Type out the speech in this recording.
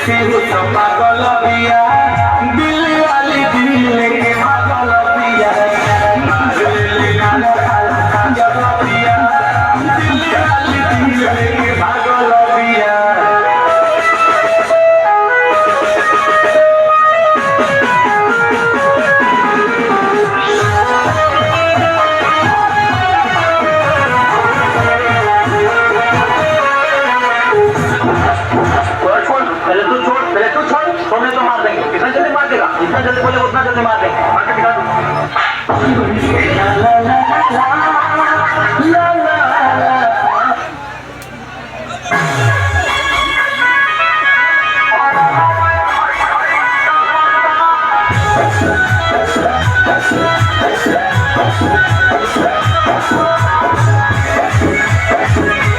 तेरे तो पागल पिया दिल वाली दिल के पागल पिया दिल काला काला जब पिया दिल वाली दिल के पागल पिया पहले तू छोड़ तुमने तो मार देंगे कितना जल्दी मार देगा जितना जल्दी बोले उतना जल्दी मार देंगे मार के दिखा दूं